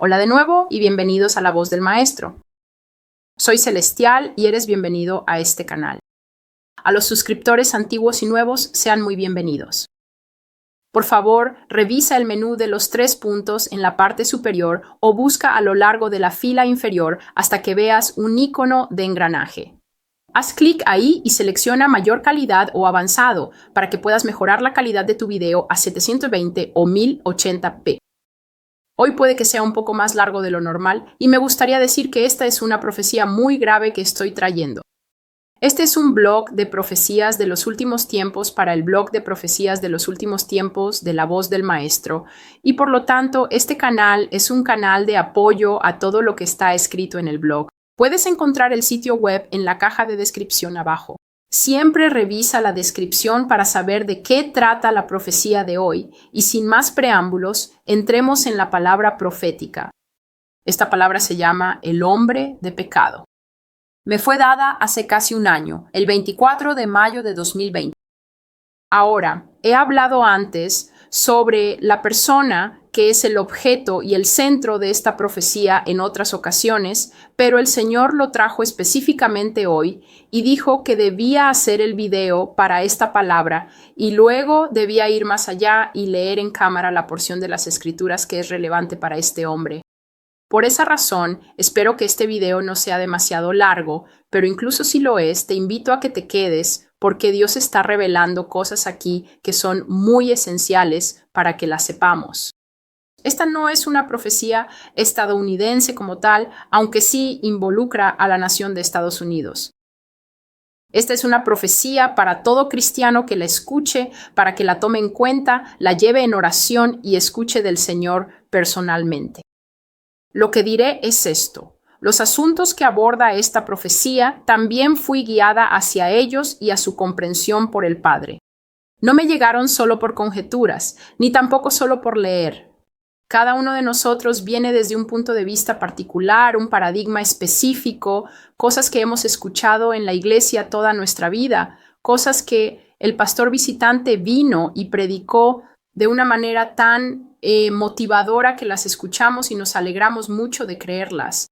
Hola de nuevo y bienvenidos a La Voz del Maestro. Soy Celestial y eres bienvenido a este canal. A los suscriptores antiguos y nuevos, sean muy bienvenidos. Por favor, revisa el menú de los 3 puntos en la parte superior o busca a lo largo de la fila inferior hasta que veas un icono de engranaje. Haz clic ahí y selecciona mayor calidad o avanzado para que puedas mejorar la calidad de tu video a 720 o 1080p. Hoy puede que sea un poco más largo de lo normal y me gustaría decir que esta es una profecía muy grave que estoy trayendo. Este es un blog de profecías de los últimos tiempos para el blog de profecías de los últimos tiempos de La Voz del Maestro y por lo tanto este canal es un canal de apoyo a todo lo que está escrito en el blog. Puedes encontrar el sitio web en la caja de descripción abajo. Siempre revisa la descripción para saber de qué trata la profecía de hoy y sin más preámbulos, entremos en la palabra profética. Esta palabra se llama el hombre de pecado. Me fue dada hace casi un año, el 24 de mayo de 2020. Ahora, he hablado antes sobre la persona que es el objeto y el centro de esta profecía en otras ocasiones, pero el Señor lo trajo específicamente hoy y dijo que debía hacer el video para esta palabra y luego debía ir más allá y leer en cámara la porción de las Escrituras que es relevante para este hombre. Por esa razón, espero que este video no sea demasiado largo, pero incluso si lo es, te invito a que te quedes porque Dios está revelando cosas aquí que son muy esenciales para que las sepamos. Esta no es una profecía estadounidense como tal, aunque sí involucra a la nación de Estados Unidos. Esta es una profecía para todo cristiano que la escuche, para que la tome en cuenta, la lleve en oración y escuche del Señor personalmente. Lo que diré es esto. Los asuntos que aborda esta profecía también fui guiada hacia ellos y a su comprensión por el Padre. No me llegaron solo por conjeturas, ni tampoco solo por leer. Cada uno de nosotros viene desde un punto de vista particular, un paradigma específico, cosas que hemos escuchado en la iglesia toda nuestra vida, cosas que el pastor visitante vino y predicó de una manera tan motivadora que las escuchamos y nos alegramos mucho de creerlas.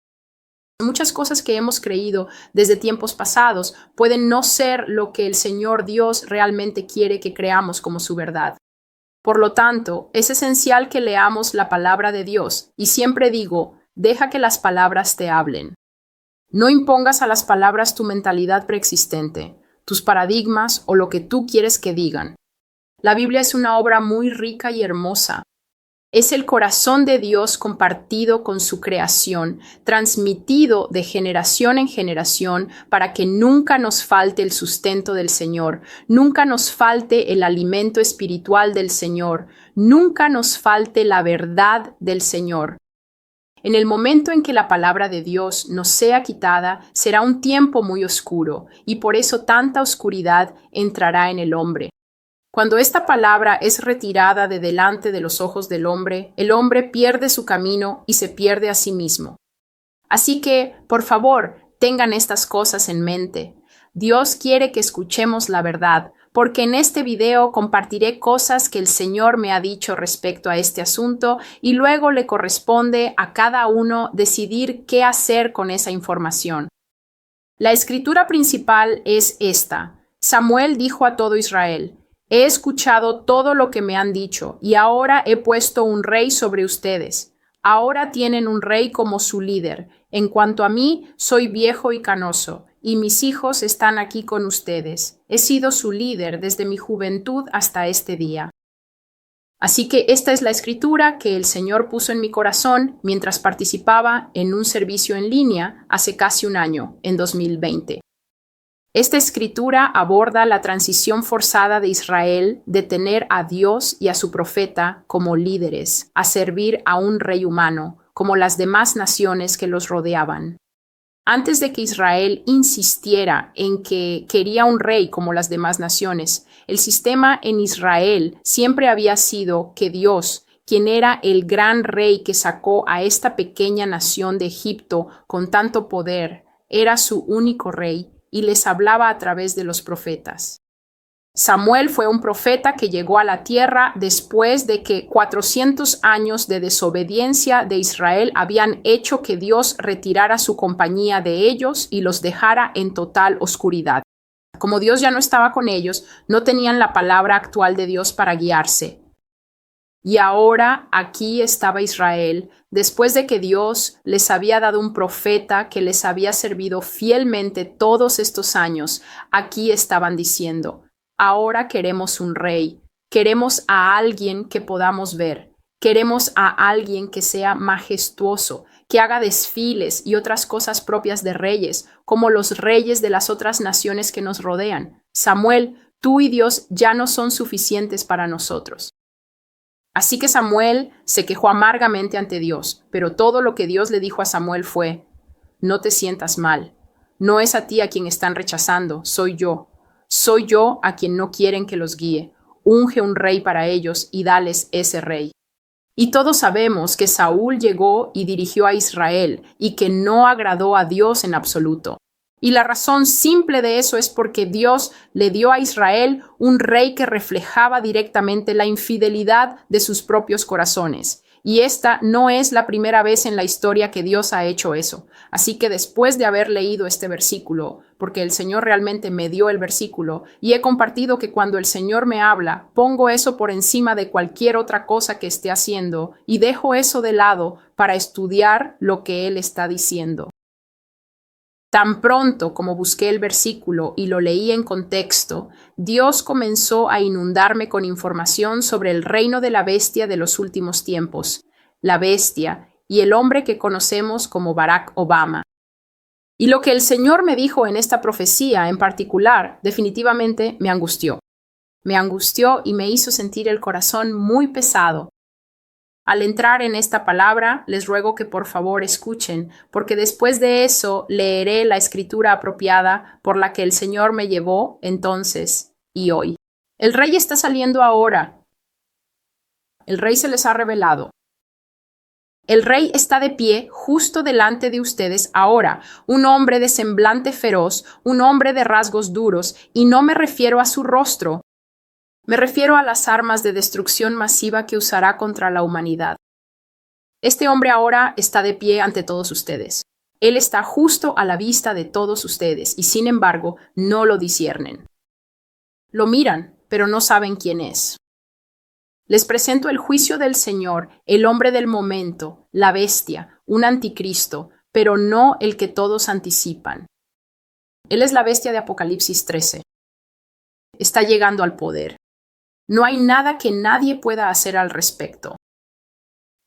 Muchas cosas que hemos creído desde tiempos pasados pueden no ser lo que el Señor Dios realmente quiere que creamos como su verdad. Por lo tanto, es esencial que leamos la palabra de Dios y siempre digo, deja que las palabras te hablen. No impongas a las palabras tu mentalidad preexistente, tus paradigmas o lo que tú quieres que digan. La Biblia es una obra muy rica y hermosa. Es el corazón de Dios compartido con su creación, transmitido de generación en generación para que nunca nos falte el sustento del Señor, nunca nos falte el alimento espiritual del Señor, nunca nos falte la verdad del Señor. En el momento en que la palabra de Dios nos sea quitada, será un tiempo muy oscuro, y por eso tanta oscuridad entrará en el hombre. Cuando esta palabra es retirada de delante de los ojos del hombre, el hombre pierde su camino y se pierde a sí mismo. Así que, por favor, tengan estas cosas en mente. Dios quiere que escuchemos la verdad, porque en este video compartiré cosas que el Señor me ha dicho respecto a este asunto y luego le corresponde a cada uno decidir qué hacer con esa información. La escritura principal es esta. Samuel dijo a todo Israel: he escuchado todo lo que me han dicho, y ahora he puesto un rey sobre ustedes. Ahora tienen un rey como su líder. En cuanto a mí, soy viejo y canoso, y mis hijos están aquí con ustedes. He sido su líder desde mi juventud hasta este día. Así que esta es la escritura que el Señor puso en mi corazón mientras participaba en un servicio en línea hace casi un año, en 2020. Esta escritura aborda la transición forzada de Israel de tener a Dios y a su profeta como líderes, a servir a un rey humano, como las demás naciones que los rodeaban. Antes de que Israel insistiera en que quería un rey como las demás naciones, el sistema en Israel siempre había sido que Dios, quien era el gran rey que sacó a esta pequeña nación de Egipto con tanto poder, era su único rey y les hablaba a través de los profetas. Samuel fue un profeta que llegó a la tierra después de que 400 años de desobediencia de Israel habían hecho que Dios retirara su compañía de ellos y los dejara en total oscuridad. Como Dios ya no estaba con ellos, no tenían la palabra actual de Dios para guiarse. Y ahora aquí estaba Israel, después de que Dios les había dado un profeta que les había servido fielmente todos estos años. Aquí estaban diciendo: ahora queremos un rey, queremos a alguien que podamos ver, queremos a alguien que sea majestuoso, que haga desfiles y otras cosas propias de reyes, como los reyes de las otras naciones que nos rodean. Samuel, tú y Dios ya no son suficientes para nosotros. Así que Samuel se quejó amargamente ante Dios, pero todo lo que Dios le dijo a Samuel fue: no te sientas mal, no es a ti a quien están rechazando, soy yo. Soy yo a quien no quieren que los guíe. Unge un rey para ellos y dales ese rey. Y todos sabemos que Saúl llegó y dirigió a Israel y que no agradó a Dios en absoluto. Y la razón simple de eso es porque Dios le dio a Israel un rey que reflejaba directamente la infidelidad de sus propios corazones. Y esta no es la primera vez en la historia que Dios ha hecho eso. Así que después de haber leído este versículo, porque el Señor realmente me dio el versículo, y he compartido que cuando el Señor me habla, pongo eso por encima de cualquier otra cosa que esté haciendo y dejo eso de lado para estudiar lo que Él está diciendo. Tan pronto como busqué el versículo y lo leí en contexto, Dios comenzó a inundarme con información sobre el reino de la bestia de los últimos tiempos, la bestia y el hombre que conocemos como Barack Obama. Y lo que el Señor me dijo en esta profecía en particular definitivamente me angustió. Me angustió y me hizo sentir el corazón muy pesado. Al entrar en esta palabra, les ruego que por favor escuchen, porque después de eso leeré la escritura apropiada por la que el Señor me llevó entonces y hoy. El rey está saliendo ahora. El rey se les ha revelado. El rey está de pie justo delante de ustedes ahora, un hombre de semblante feroz, un hombre de rasgos duros, y no me refiero a su rostro. Me refiero a las armas de destrucción masiva que usará contra la humanidad. Este hombre ahora está de pie ante todos ustedes. Él está justo a la vista de todos ustedes y, sin embargo, no lo disciernen. Lo miran, pero no saben quién es. Les presento el juicio del Señor, el hombre del momento, la bestia, un anticristo, pero no el que todos anticipan. Él es la bestia de Apocalipsis 13. Está llegando al poder. No hay nada que nadie pueda hacer al respecto.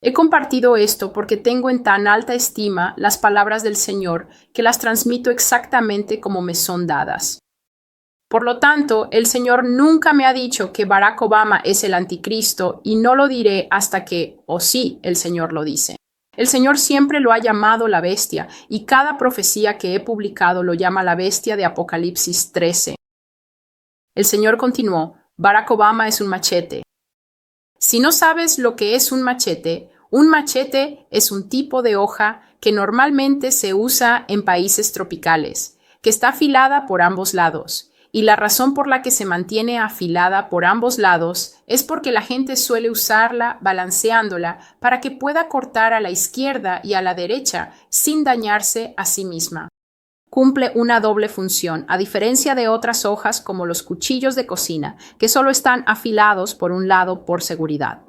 He compartido esto porque tengo en tan alta estima las palabras del Señor que las transmito exactamente como me son dadas. Por lo tanto, el Señor nunca me ha dicho que Barack Obama es el anticristo y no lo diré hasta que, o sí, el Señor lo dice. El Señor siempre lo ha llamado la bestia y cada profecía que he publicado lo llama la bestia de Apocalipsis 13. El Señor continuó: Barack Obama es un machete. Si no sabes lo que es un machete es un tipo de hoja que normalmente se usa en países tropicales, que está afilada por ambos lados. Y la razón por la que se mantiene afilada por ambos lados es porque la gente suele usarla balanceándola para que pueda cortar a la izquierda y a la derecha sin dañarse a sí misma. Cumple una doble función, a diferencia de otras hojas como los cuchillos de cocina, que solo están afilados por un lado por seguridad.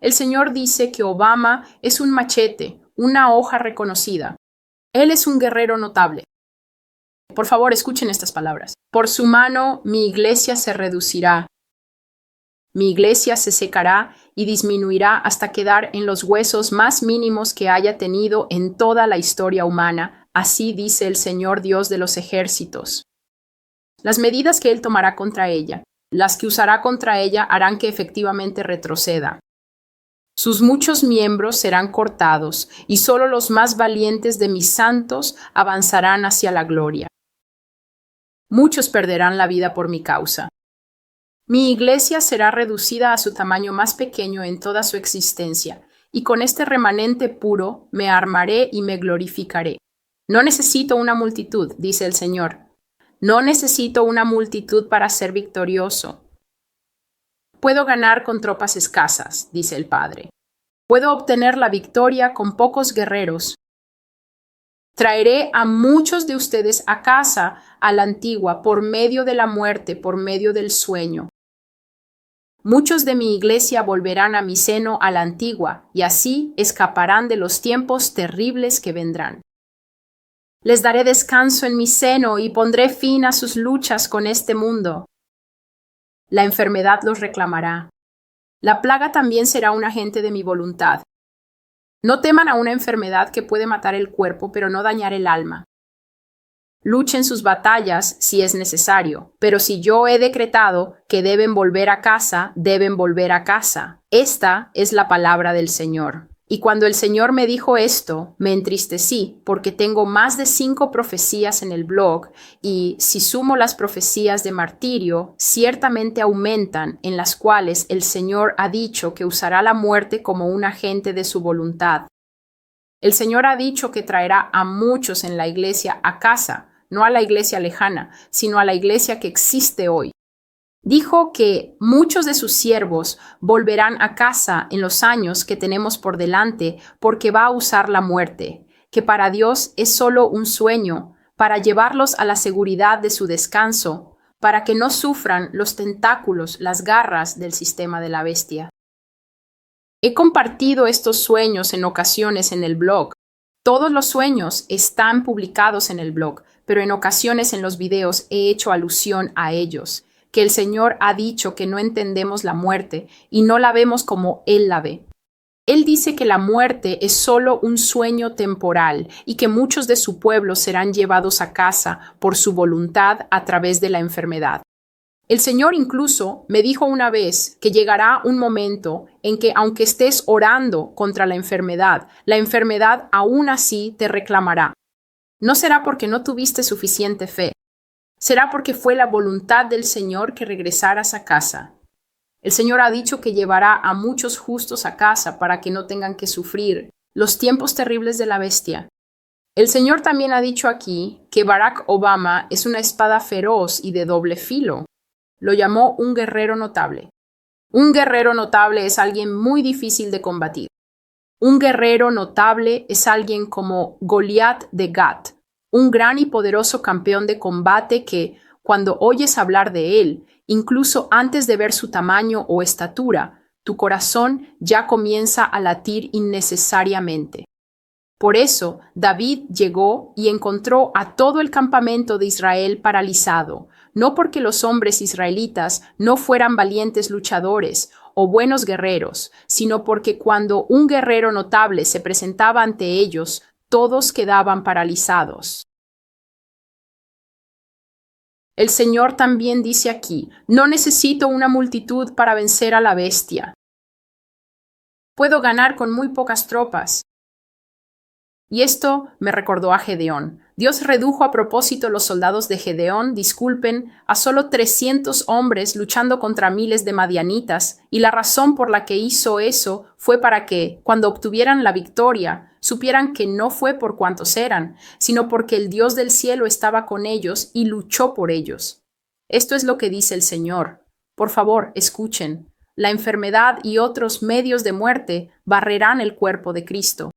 El Señor dice que Obama es un machete, una hoja reconocida. Él es un guerrero notable. Por favor, escuchen estas palabras. Por su mano mi iglesia se reducirá. Mi iglesia se secará y disminuirá hasta quedar en los huesos más mínimos que haya tenido en toda la historia humana. Así dice el Señor Dios de los ejércitos. Las medidas que Él tomará contra ella, las que usará contra ella, harán que efectivamente retroceda. Sus muchos miembros serán cortados y solo los más valientes de mis santos avanzarán hacia la gloria. Muchos perderán la vida por mi causa. Mi iglesia será reducida a su tamaño más pequeño en toda su existencia, y con este remanente puro me armaré y me glorificaré. No necesito una multitud, dice el Señor. No necesito una multitud para ser victorioso. Puedo ganar con tropas escasas, dice el Padre. Puedo obtener la victoria con pocos guerreros. Traeré a muchos de ustedes a casa, a la antigua, por medio de la muerte, por medio del sueño. Muchos de mi iglesia volverán a mi seno a la antigua, y así escaparán de los tiempos terribles que vendrán. Les daré descanso en mi seno y pondré fin a sus luchas con este mundo. La enfermedad los reclamará. La plaga también será un agente de mi voluntad. No teman a una enfermedad que puede matar el cuerpo, pero no dañar el alma. Luchen sus batallas si es necesario, pero si yo he decretado que deben volver a casa, deben volver a casa. Esta es la palabra del Señor. Y cuando el Señor me dijo esto, me entristecí, porque tengo más de 5 profecías en el blog, y si sumo las profecías de martirio, ciertamente aumentan, en las cuales el Señor ha dicho que usará la muerte como un agente de su voluntad. El Señor ha dicho que traerá a muchos en la iglesia a casa, no a la iglesia lejana, sino a la iglesia que existe hoy. Dijo que muchos de sus siervos volverán a casa en los años que tenemos por delante porque va a usar la muerte, que para Dios es solo un sueño, para llevarlos a la seguridad de su descanso, para que no sufran los tentáculos, las garras del sistema de la bestia. He compartido estos sueños en ocasiones en el blog. Todos los sueños están publicados en el blog, pero en ocasiones en los videos he hecho alusión a ellos, que el Señor ha dicho que no entendemos la muerte y no la vemos como Él la ve. Él dice que la muerte es solo un sueño temporal y que muchos de su pueblo serán llevados a casa por su voluntad a través de la enfermedad. El Señor incluso me dijo una vez que llegará un momento en que aunque estés orando contra la enfermedad aún así te reclamará. No será porque no tuviste suficiente fe. Será porque fue la voluntad del Señor que regresaras a casa. El Señor ha dicho que llevará a muchos justos a casa para que no tengan que sufrir los tiempos terribles de la bestia. El Señor también ha dicho aquí que Barack Obama es una espada feroz y de doble filo. Lo llamó un guerrero notable. Un guerrero notable es alguien muy difícil de combatir. Un guerrero notable es alguien como Goliat de Gat, un gran y poderoso campeón de combate que, cuando oyes hablar de él, incluso antes de ver su tamaño o estatura, tu corazón ya comienza a latir innecesariamente. Por eso, David llegó y encontró a todo el campamento de Israel paralizado, no porque los hombres israelitas no fueran valientes luchadores o buenos guerreros, sino porque cuando un guerrero notable se presentaba ante ellos, todos quedaban paralizados. El Señor también dice aquí, no necesito una multitud para vencer a la bestia. Puedo ganar con muy pocas tropas. Y esto me recordó a Gedeón. Dios redujo a propósito los soldados de Gedeón, a solo 300 hombres luchando contra miles de madianitas, y la razón por la que hizo eso fue para que, cuando obtuvieran la victoria, supieran que no fue por cuantos eran, sino porque el Dios del cielo estaba con ellos y luchó por ellos. Esto es lo que dice el Señor. Por favor, escuchen. La enfermedad y otros medios de muerte barrerán el cuerpo de Cristo.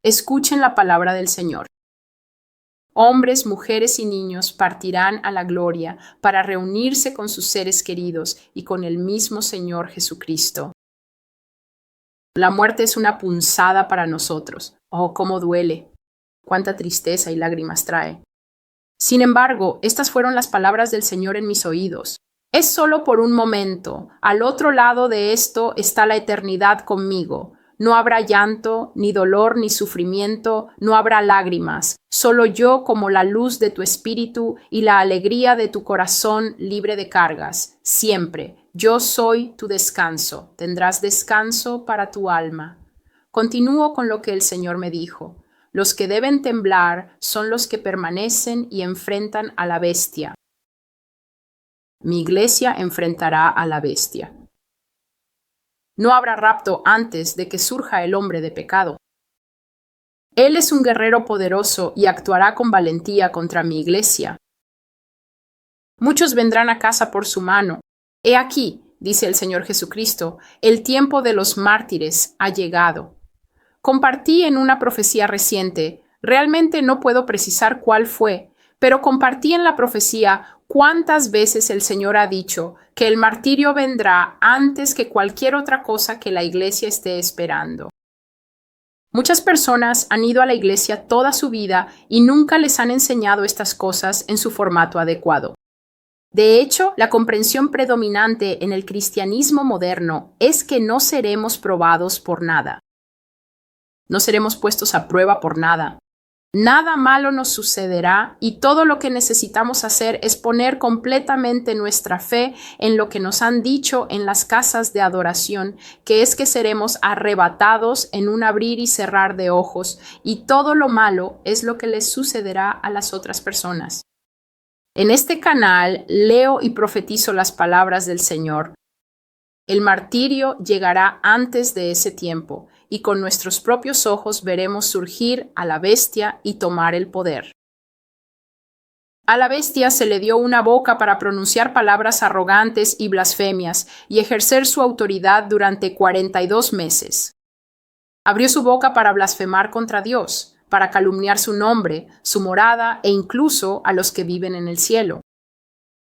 Escuchen la palabra del Señor. Hombres, mujeres y niños partirán a la gloria para reunirse con sus seres queridos y con el mismo Señor Jesucristo. La muerte es una punzada para nosotros. Oh, cómo duele. Cuánta tristeza y lágrimas trae. Sin embargo, estas fueron las palabras del Señor en mis oídos. Es solo por un momento. Al otro lado de esto está la eternidad conmigo. No habrá llanto, ni dolor, ni sufrimiento, no habrá lágrimas. Solo yo como la luz de tu espíritu y la alegría de tu corazón libre de cargas. Siempre. Yo soy tu descanso. Tendrás descanso para tu alma. Continúo con lo que el Señor me dijo. Los que deben temblar son los que permanecen y enfrentan a la bestia. Mi iglesia enfrentará a la bestia. No habrá rapto antes de que surja el hombre de pecado. Él es un guerrero poderoso y actuará con valentía contra mi iglesia. Muchos vendrán a casa por su mano. He aquí, dice el Señor Jesucristo, el tiempo de los mártires ha llegado. Compartí en una profecía reciente, realmente no puedo precisar cuál fue, pero compartí en la profecía cuántas veces el Señor ha dicho que el martirio vendrá antes que cualquier otra cosa que la iglesia esté esperando. Muchas personas han ido a la iglesia toda su vida y nunca les han enseñado estas cosas en su formato adecuado. De hecho, la comprensión predominante en el cristianismo moderno es que no seremos probados por nada. No seremos puestos a prueba por nada. Nada malo nos sucederá y todo lo que necesitamos hacer es poner completamente nuestra fe en lo que nos han dicho en las casas de adoración, que es que seremos arrebatados en un abrir y cerrar de ojos, y todo lo malo es lo que les sucederá a las otras personas. En este canal leo y profetizo las palabras del Señor. El martirio llegará antes de ese tiempo, y con nuestros propios ojos veremos surgir a la bestia y tomar el poder. A la bestia se le dio una boca para pronunciar palabras arrogantes y blasfemias y ejercer su autoridad durante 42 meses. Abrió su boca para blasfemar contra Dios, para calumniar su nombre, su morada e incluso a los que viven en el cielo.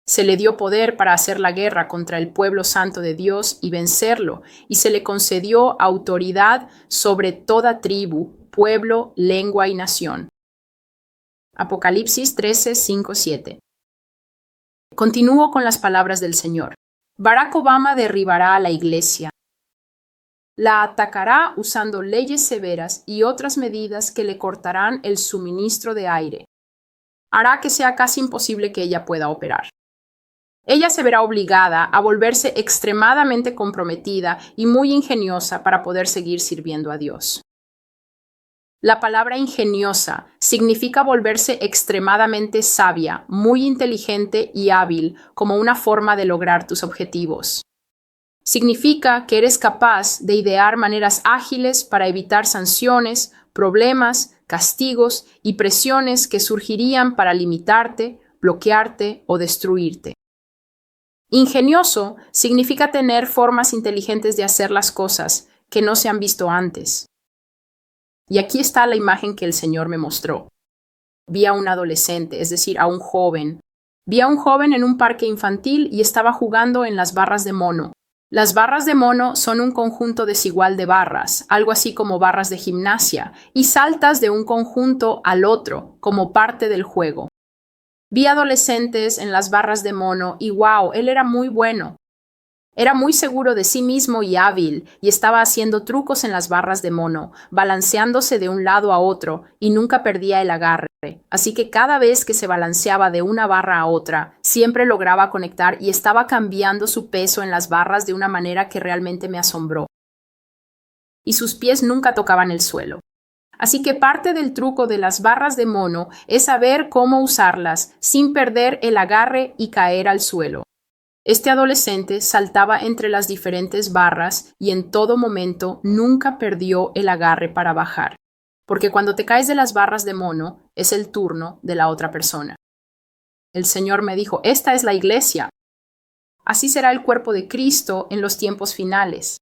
Se le dio poder para hacer la guerra contra el pueblo santo de Dios y vencerlo, y se le concedió autoridad sobre toda tribu, pueblo, lengua y nación. Apocalipsis 13, 5, 7. Continúo con las palabras del Señor. Barack Obama derribará a la iglesia. La atacará usando leyes severas y otras medidas que le cortarán el suministro de aire. Hará que sea casi imposible que ella pueda operar. Ella se verá obligada a volverse extremadamente comprometida y muy ingeniosa para poder seguir sirviendo a Dios. La palabra ingeniosa significa volverse extremadamente sabia, muy inteligente y hábil como una forma de lograr tus objetivos. Significa que eres capaz de idear maneras ágiles para evitar sanciones, problemas, castigos y presiones que surgirían para limitarte, bloquearte o destruirte. Ingenioso significa tener formas inteligentes de hacer las cosas que no se han visto antes. Y aquí está la imagen que el Señor me mostró. Vi a un adolescente, es decir, a un joven. Vi a un joven en un parque infantil y estaba jugando en las barras de mono. Las barras de mono son un conjunto desigual de barras, algo así como barras de gimnasia, y saltas de un conjunto al otro como parte del juego. Vi adolescentes en las barras de mono y wow, él era muy bueno. Era muy seguro de sí mismo y hábil, y estaba haciendo trucos en las barras de mono, balanceándose de un lado a otro, y nunca perdía el agarre. Así que cada vez que se balanceaba de una barra a otra, siempre lograba conectar y estaba cambiando su peso en las barras de una manera que realmente me asombró. Y sus pies nunca tocaban el suelo. Así que parte del truco de las barras de mono es saber cómo usarlas sin perder el agarre y caer al suelo. Este adolescente saltaba entre las diferentes barras y en todo momento nunca perdió el agarre para bajar, porque cuando te caes de las barras de mono es el turno de la otra persona. El Señor me dijo, esta es la iglesia. Así será el cuerpo de Cristo en los tiempos finales.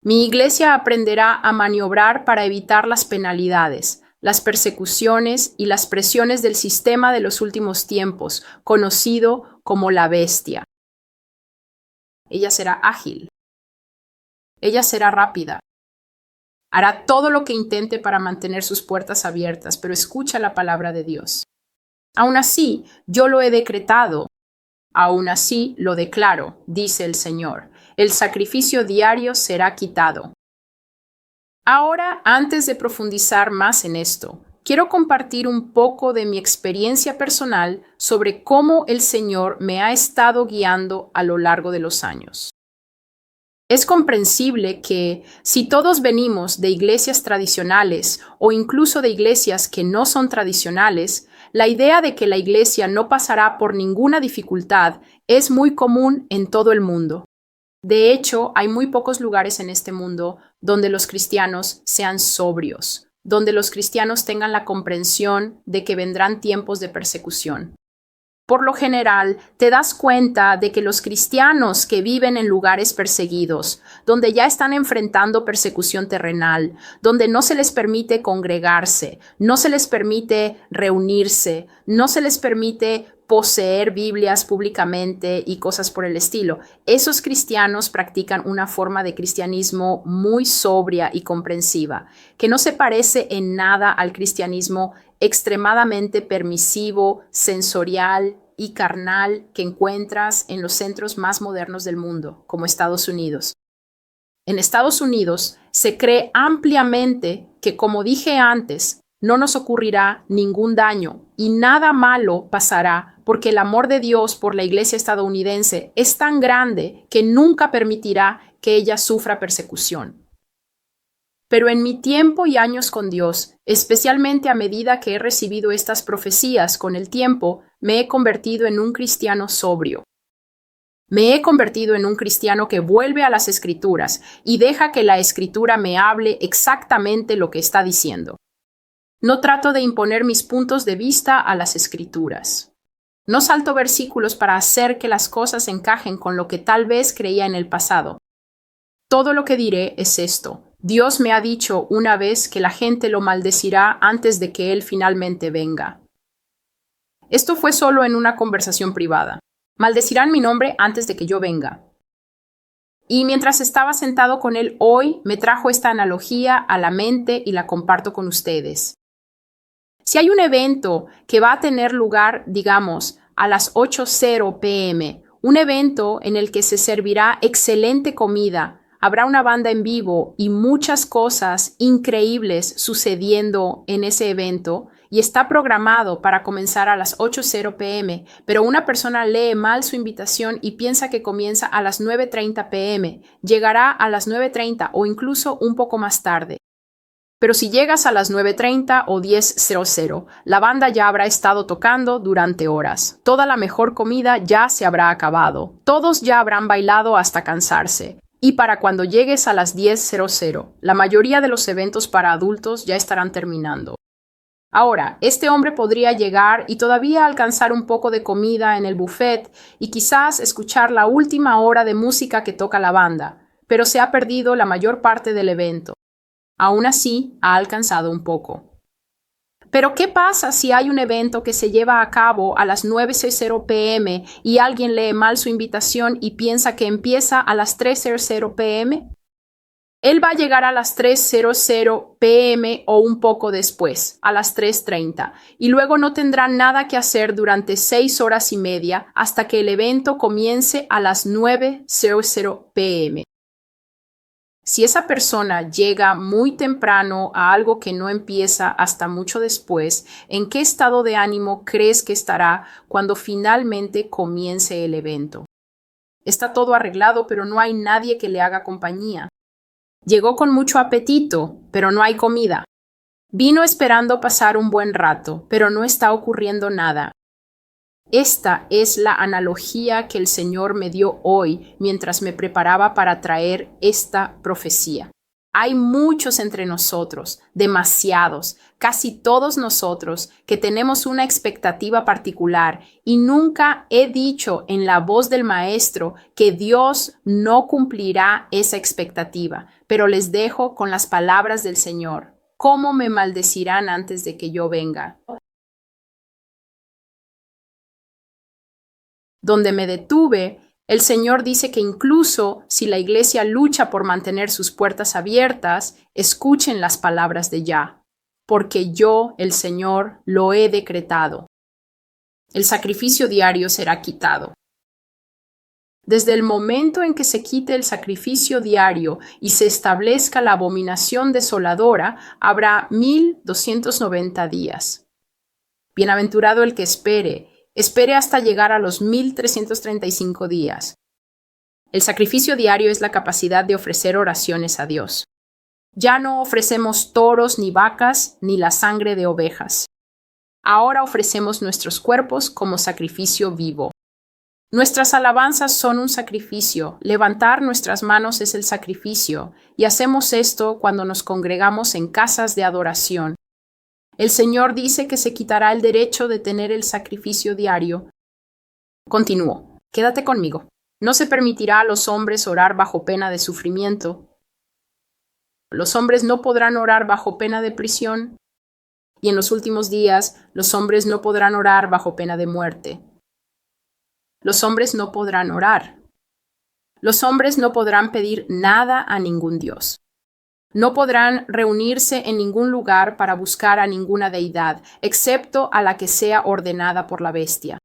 Mi iglesia aprenderá a maniobrar para evitar las penalidades, las persecuciones y las presiones del sistema de los últimos tiempos, conocido como la bestia. Ella será ágil. Ella será rápida. Hará todo lo que intente para mantener sus puertas abiertas, pero escucha la palabra de Dios. Aún así, yo lo he decretado. Aún así, lo declaro, dice el Señor. El sacrificio diario será quitado. Ahora, antes de profundizar más en esto, quiero compartir un poco de mi experiencia personal sobre cómo el Señor me ha estado guiando a lo largo de los años. Es comprensible que, si todos venimos de iglesias tradicionales o incluso de iglesias que no son tradicionales, la idea de que la iglesia no pasará por ninguna dificultad es muy común en todo el mundo. De hecho, hay muy pocos lugares en este mundo donde los cristianos sean sobrios, donde los cristianos tengan la comprensión de que vendrán tiempos de persecución. Por lo general, te das cuenta de que los cristianos que viven en lugares perseguidos, donde ya están enfrentando persecución terrenal, donde no se les permite congregarse, no se les permite reunirse, no se les permite poseer Biblias públicamente y cosas por el estilo, esos cristianos practican una forma de cristianismo muy sobria y comprensiva, que no se parece en nada al cristianismo extremadamente permisivo, sensorial y carnal que encuentras en los centros más modernos del mundo, como Estados Unidos. En Estados Unidos se cree ampliamente que, como dije antes, no nos ocurrirá ningún daño y nada malo pasará porque el amor de Dios por la iglesia estadounidense es tan grande que nunca permitirá que ella sufra persecución. Pero en mi tiempo y años con Dios, especialmente a medida que he recibido estas profecías con el tiempo, me he convertido en un cristiano sobrio. Me he convertido en un cristiano que vuelve a las Escrituras y deja que la Escritura me hable exactamente lo que está diciendo. No trato de imponer mis puntos de vista a las Escrituras. No salto versículos para hacer que las cosas encajen con lo que tal vez creía en el pasado. Todo lo que diré es esto. Dios me ha dicho una vez que la gente lo maldecirá antes de que Él finalmente venga. Esto fue solo en una conversación privada. Maldecirán mi nombre antes de que yo venga. Y mientras estaba sentado con Él hoy, me trajo esta analogía a la mente y la comparto con ustedes. Si hay un evento que va a tener lugar, digamos, a las 8:00 p.m., un evento en el que se servirá excelente comida, habrá una banda en vivo y muchas cosas increíbles sucediendo en ese evento y está programado para comenzar a las 8:00 p.m., pero una persona lee mal su invitación y piensa que comienza a las 9:30 p.m., llegará a las 9:30 o incluso un poco más tarde. Pero si llegas a las 9:30 o 10:00, la banda ya habrá estado tocando durante horas. Toda la mejor comida ya se habrá acabado. Todos ya habrán bailado hasta cansarse. Y para cuando llegues a las 10:00, la mayoría de los eventos para adultos ya estarán terminando. Ahora, este hombre podría llegar y todavía alcanzar un poco de comida en el buffet y quizás escuchar la última hora de música que toca la banda, pero se ha perdido la mayor parte del evento. Aún así, ha alcanzado un poco. Pero ¿qué pasa si hay un evento que se lleva a cabo a las 9:00 p.m. y alguien lee mal su invitación y piensa que empieza a las 3:00 p.m.? Él va a llegar a las 3:00 p.m. o un poco después, a las 3:30, y luego no tendrá nada que hacer durante 6 horas y media hasta que el evento comience a las 9:00 p.m. Si esa persona llega muy temprano a algo que no empieza hasta mucho después, ¿en qué estado de ánimo crees que estará cuando finalmente comience el evento? Está todo arreglado, pero no hay nadie que le haga compañía. Llegó con mucho apetito, pero no hay comida. Vino esperando pasar un buen rato, pero no está ocurriendo nada. Esta es la analogía que el Señor me dio hoy mientras me preparaba para traer esta profecía. Hay muchos entre nosotros, demasiados, casi todos nosotros, que tenemos una expectativa particular y nunca he dicho en la voz del Maestro que Dios no cumplirá esa expectativa, pero les dejo con las palabras del Señor. ¿Cómo me maldecirán antes de que yo venga? Donde me detuve, el Señor dice que incluso si la iglesia lucha por mantener sus puertas abiertas, escuchen las palabras de Yah, porque yo, el Señor, lo he decretado. El sacrificio diario será quitado. Desde el momento en que se quite el sacrificio diario y se establezca la abominación desoladora, habrá 1290 días. Bienaventurado el que espere hasta llegar a los 1335 días. El sacrificio diario es la capacidad de ofrecer oraciones a Dios. Ya no ofrecemos toros ni vacas ni la sangre de ovejas. Ahora ofrecemos nuestros cuerpos como sacrificio vivo. Nuestras alabanzas son un sacrificio. Levantar nuestras manos es el sacrificio, y hacemos esto cuando nos congregamos en casas de adoración. El Señor dice que se quitará el derecho de tener el sacrificio diario, Continuó. Quédate conmigo. No se permitirá a los hombres orar bajo pena de sufrimiento. Los hombres no podrán orar bajo pena de prisión. Y en los últimos días, los hombres no podrán orar bajo pena de muerte. Los hombres no podrán orar. Los hombres no podrán pedir nada a ningún dios. No podrán reunirse en ningún lugar para buscar a ninguna deidad, excepto a la que sea ordenada por la bestia.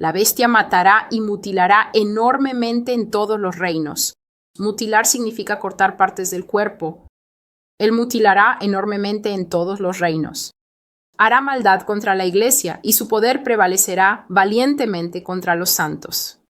La bestia matará y mutilará enormemente en todos los reinos. Mutilar significa cortar partes del cuerpo. Él mutilará enormemente en todos los reinos. Hará maldad contra la iglesia y su poder prevalecerá valientemente contra los santos.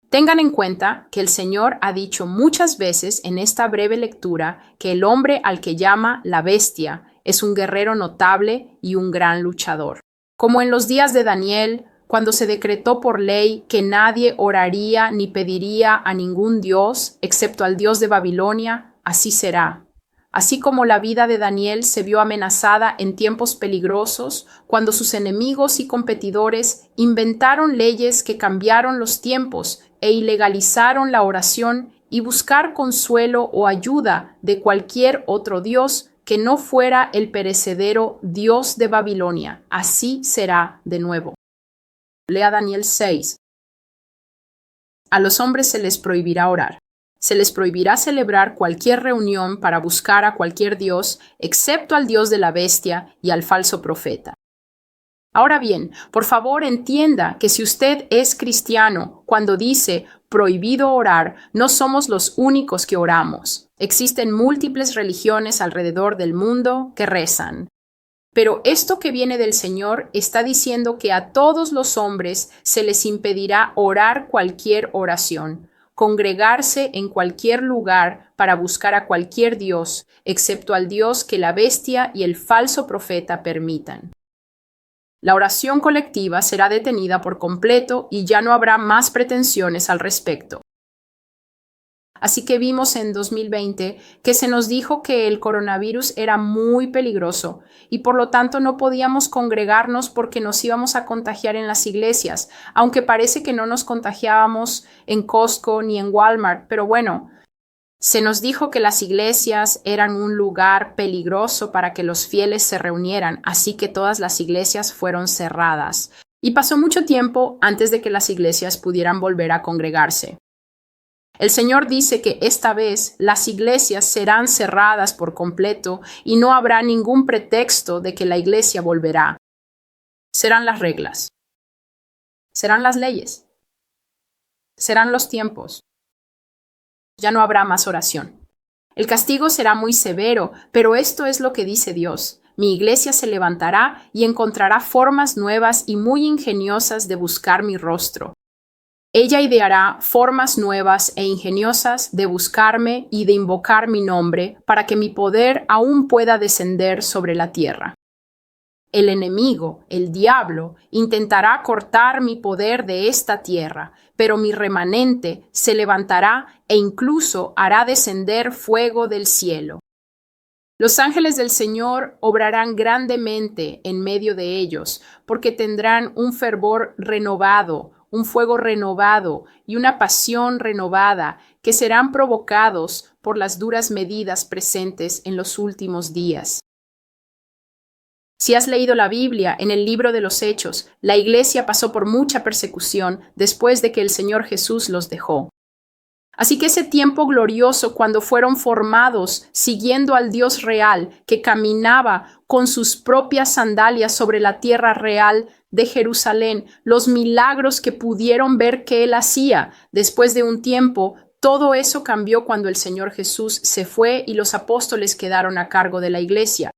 Tengan en cuenta que el Señor ha dicho muchas veces en esta breve lectura que el hombre al que llama la bestia es un guerrero notable y un gran luchador. Como en los días de Daniel, cuando se decretó por ley que nadie oraría ni pediría a ningún dios excepto al Dios de Babilonia, así será. Así como la vida de Daniel se vio amenazada en tiempos peligrosos, cuando sus enemigos y competidores inventaron leyes que cambiaron los tiempos e ilegalizaron la oración y buscar consuelo o ayuda de cualquier otro dios que no fuera el perecedero Dios de Babilonia. Así será de nuevo. Lea Daniel 6. A los hombres se les prohibirá orar. Se les prohibirá celebrar cualquier reunión para buscar a cualquier dios, excepto al dios de la bestia y al falso profeta. Ahora bien, por favor entienda que si usted es cristiano, cuando dice prohibido orar, no somos los únicos que oramos. Existen múltiples religiones alrededor del mundo que rezan. Pero esto que viene del Señor está diciendo que a todos los hombres se les impedirá orar cualquier oración, congregarse en cualquier lugar para buscar a cualquier dios, excepto al Dios que la bestia y el falso profeta permitan. La oración colectiva será detenida por completo y ya no habrá más pretensiones al respecto. Así que vimos en 2020 que se nos dijo que el coronavirus era muy peligroso y por lo tanto no podíamos congregarnos porque nos íbamos a contagiar en las iglesias, aunque parece que no nos contagiábamos en Costco ni en Walmart, pero bueno, se nos dijo que las iglesias eran un lugar peligroso para que los fieles se reunieran, así que todas las iglesias fueron cerradas. Y pasó mucho tiempo antes de que las iglesias pudieran volver a congregarse. El Señor dice que esta vez las iglesias serán cerradas por completo y no habrá ningún pretexto de que la iglesia volverá. Serán las reglas. Serán las leyes. Serán los tiempos. Ya no habrá más oración. El castigo será muy severo, pero esto es lo que dice Dios. Mi iglesia se levantará y encontrará formas nuevas y muy ingeniosas de buscar mi rostro. Ella ideará formas nuevas e ingeniosas de buscarme y de invocar mi nombre para que mi poder aún pueda descender sobre la tierra. El enemigo, el diablo, intentará cortar mi poder de esta tierra, pero mi remanente se levantará e incluso hará descender fuego del cielo. Los ángeles del Señor obrarán grandemente en medio de ellos, porque tendrán un fervor renovado, un fuego renovado y una pasión renovada que serán provocados por las duras medidas presentes en los últimos días. Si has leído la Biblia en el libro de los Hechos, la iglesia pasó por mucha persecución después de que el Señor Jesús los dejó. Así que ese tiempo glorioso cuando fueron formados siguiendo al Dios real que caminaba con sus propias sandalias sobre la tierra real de Jerusalén, los milagros que pudieron ver que Él hacía después de un tiempo, todo eso cambió cuando el Señor Jesús se fue y los apóstoles quedaron a cargo de la iglesia.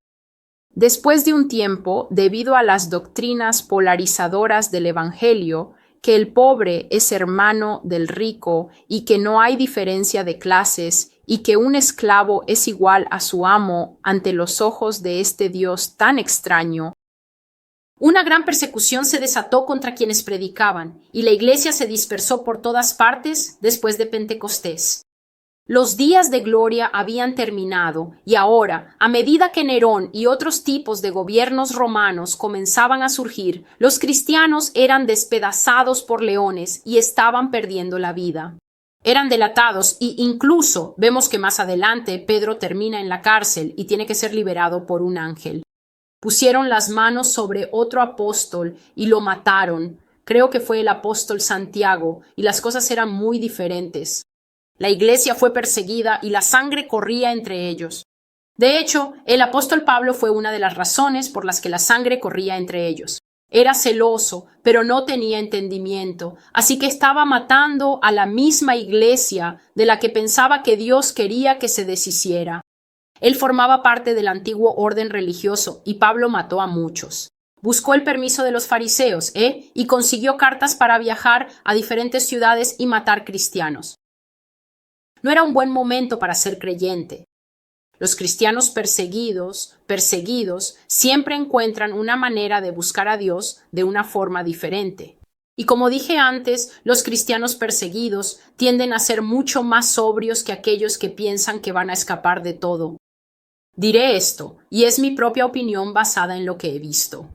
Después de un tiempo, debido a las doctrinas polarizadoras del Evangelio, que el pobre es hermano del rico y que no hay diferencia de clases y que un esclavo es igual a su amo ante los ojos de este Dios tan extraño, una gran persecución se desató contra quienes predicaban y la iglesia se dispersó por todas partes después de Pentecostés. Los días de gloria habían terminado y ahora, a medida que Nerón y otros tipos de gobiernos romanos comenzaban a surgir, los cristianos eran despedazados por leones y estaban perdiendo la vida. Eran delatados y incluso vemos que más adelante Pedro termina en la cárcel y tiene que ser liberado por un ángel. Pusieron las manos sobre otro apóstol y lo mataron. Creo que fue el apóstol Santiago, y las cosas eran muy diferentes. La iglesia fue perseguida y la sangre corría entre ellos. De hecho, el apóstol Pablo fue una de las razones por las que la sangre corría entre ellos. Era celoso, pero no tenía entendimiento, así que estaba matando a la misma iglesia de la que pensaba que Dios quería que se deshiciera. Él formaba parte del antiguo orden religioso y Pablo mató a muchos. Buscó el permiso de los fariseos, y consiguió cartas para viajar a diferentes ciudades y matar cristianos. No era un buen momento para ser creyente. Los cristianos perseguidos, siempre encuentran una manera de buscar a Dios de una forma diferente. Y como dije antes, los cristianos perseguidos tienden a ser mucho más sobrios que aquellos que piensan que van a escapar de todo. Diré esto, y es mi propia opinión basada en lo que he visto.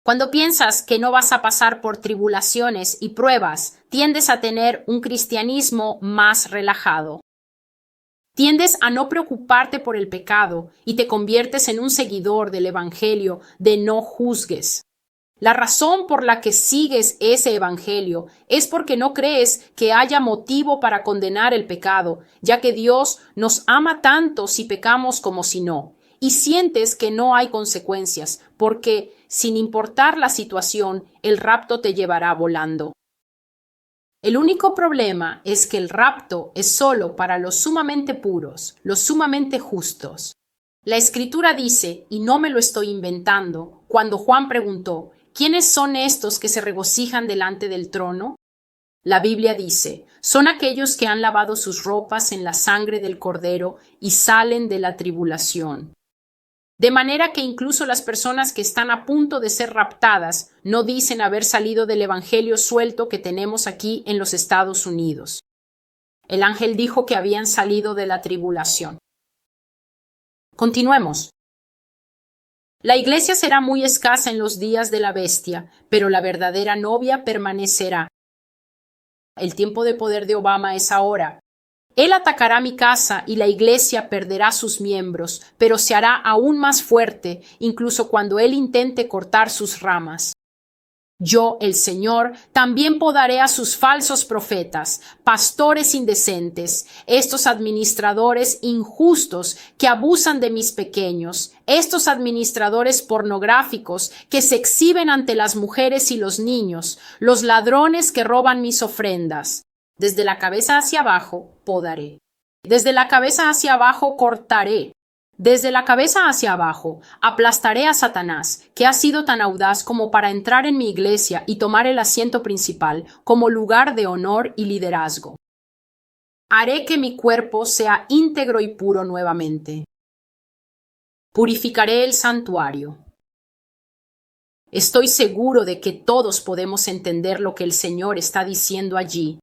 Cuando piensas que no vas a pasar por tribulaciones y pruebas, tiendes a tener un cristianismo más relajado. Tiendes a no preocuparte por el pecado y te conviertes en un seguidor del evangelio de no juzgues. La razón por la que sigues ese evangelio es porque no crees que haya motivo para condenar el pecado, ya que Dios nos ama tanto si pecamos como si no, y sientes que no hay consecuencias, porque, sin importar la situación, el rapto te llevará volando. El único problema es que el rapto es solo para los sumamente puros, los sumamente justos. La Escritura dice, y no me lo estoy inventando, cuando Juan preguntó, ¿quiénes son estos que se regocijan delante del trono? La Biblia dice, son aquellos que han lavado sus ropas en la sangre del Cordero y salen de la tribulación. De manera que incluso las personas que están a punto de ser raptadas no dicen haber salido del evangelio suelto que tenemos aquí en los Estados Unidos. El ángel dijo que habían salido de la tribulación. Continuemos. La iglesia será muy escasa en los días de la bestia, pero la verdadera novia permanecerá. El tiempo de poder de Obama es ahora. Él atacará mi casa y la iglesia perderá sus miembros, pero se hará aún más fuerte, incluso cuando él intente cortar sus ramas. Yo, el Señor, también podaré a sus falsos profetas, pastores indecentes, estos administradores injustos que abusan de mis pequeños, estos administradores pornográficos que se exhiben ante las mujeres y los niños, los ladrones que roban mis ofrendas. Desde la cabeza hacia abajo podaré. Desde la cabeza hacia abajo cortaré. Desde la cabeza hacia abajo aplastaré a Satanás, que ha sido tan audaz como para entrar en mi iglesia y tomar el asiento principal como lugar de honor y liderazgo. Haré que mi cuerpo sea íntegro y puro nuevamente. Purificaré el santuario. Estoy seguro de que todos podemos entender lo que el Señor está diciendo allí.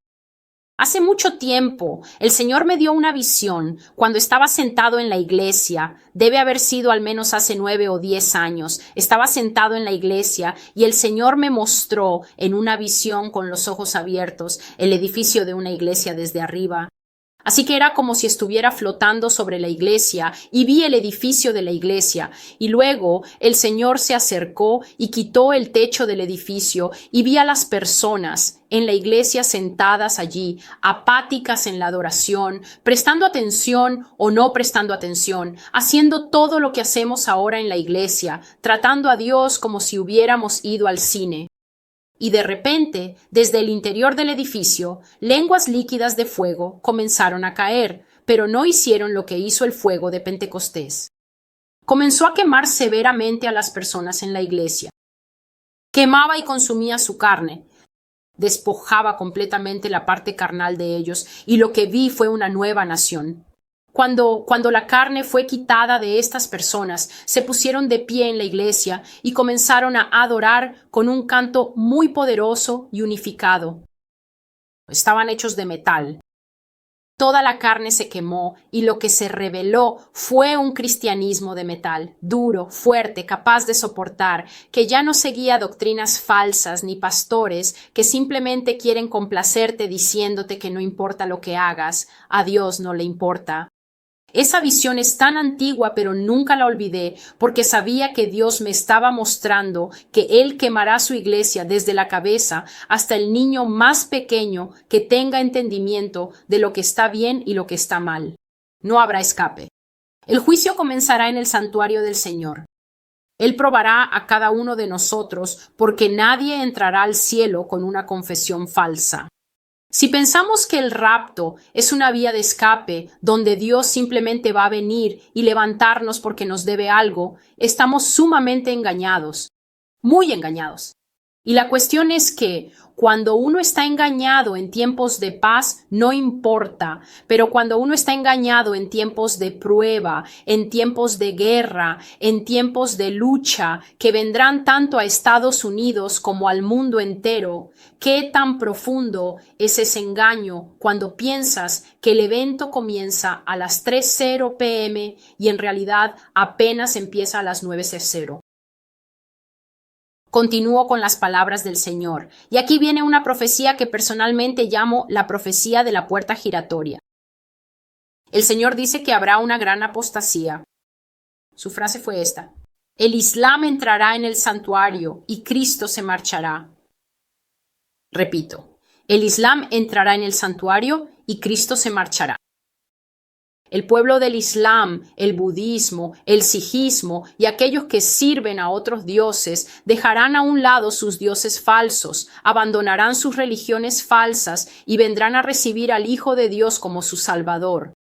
Hace mucho tiempo, el Señor me dio una visión cuando estaba sentado en la iglesia. Debe haber sido al menos hace 9 o 10 años. Estaba sentado en la iglesia y el Señor me mostró en una visión con los ojos abiertos el edificio de una iglesia desde arriba. Así que era como si estuviera flotando sobre la iglesia y vi el edificio de la iglesia y luego el Señor se acercó y quitó el techo del edificio y vi a las personas en la iglesia sentadas allí, apáticas en la adoración, prestando atención o no prestando atención, haciendo todo lo que hacemos ahora en la iglesia, tratando a Dios como si hubiéramos ido al cine. Y de repente, desde el interior del edificio, lenguas líquidas de fuego comenzaron a caer, pero no hicieron lo que hizo el fuego de Pentecostés. Comenzó a quemar severamente a las personas en la iglesia. Quemaba y consumía su carne. Despojaba completamente la parte carnal de ellos, y lo que vi fue una nueva nación. Cuando la carne fue quitada de estas personas, se pusieron de pie en la iglesia y comenzaron a adorar con un canto muy poderoso y unificado. Estaban hechos de metal. toda la carne se quemó y lo que se reveló fue un cristianismo de metal, duro, fuerte, capaz de soportar, que ya no seguía doctrinas falsas ni pastores que simplemente quieren complacerte diciéndote que no importa lo que hagas, a Dios no le importa. Esa visión es tan antigua, pero nunca la olvidé, porque sabía que Dios me estaba mostrando que Él quemará su iglesia desde la cabeza hasta el niño más pequeño que tenga entendimiento de lo que está bien y lo que está mal. No habrá escape. El juicio comenzará en el santuario del Señor. Él probará a cada uno de nosotros, porque nadie entrará al cielo con una confesión falsa. Si pensamos que el rapto es una vía de escape donde Dios simplemente va a venir y levantarnos porque nos debe algo, estamos sumamente engañados, muy engañados. Y la cuestión es que cuando uno está engañado en tiempos de paz, no importa, pero cuando uno está engañado en tiempos de prueba, en tiempos de guerra, en tiempos de lucha, que vendrán tanto a Estados Unidos como al mundo entero, ¿qué tan profundo es ese engaño cuando piensas que el evento comienza a las 3:00 p.m. y en realidad apenas empieza a las 9:00? Continúo con las palabras del Señor. Y aquí viene una profecía que personalmente llamo la profecía de la puerta giratoria. El Señor dice que habrá una gran apostasía. Su frase fue esta: el Islam entrará en el santuario y Cristo se marchará. Repito, el Islam entrará en el santuario y Cristo se marchará. El pueblo del Islam, el budismo, el sijismo y aquellos que sirven a otros dioses dejarán a un lado sus dioses falsos, abandonarán sus religiones falsas y vendrán a recibir al Hijo de Dios como su Salvador.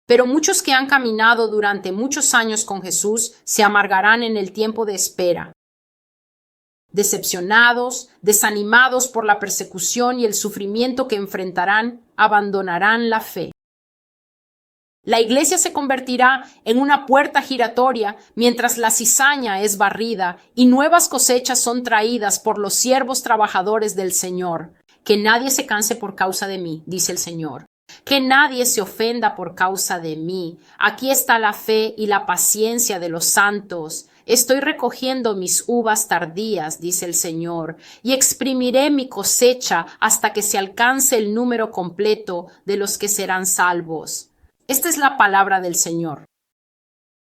Pero muchos que han caminado durante muchos años con Jesús se amargarán en el tiempo de espera. Decepcionados, desanimados por la persecución y el sufrimiento que enfrentarán, abandonarán la fe. La iglesia se convertirá en una puerta giratoria mientras la cizaña es barrida y nuevas cosechas son traídas por los siervos trabajadores del Señor. Que nadie se canse por causa de mí, dice el Señor. Que nadie se ofenda por causa de mí. Aquí está la fe y la paciencia de los santos. Estoy recogiendo mis uvas tardías, dice el Señor, y exprimiré mi cosecha hasta que se alcance el número completo de los que serán salvos. Esta es la palabra del Señor.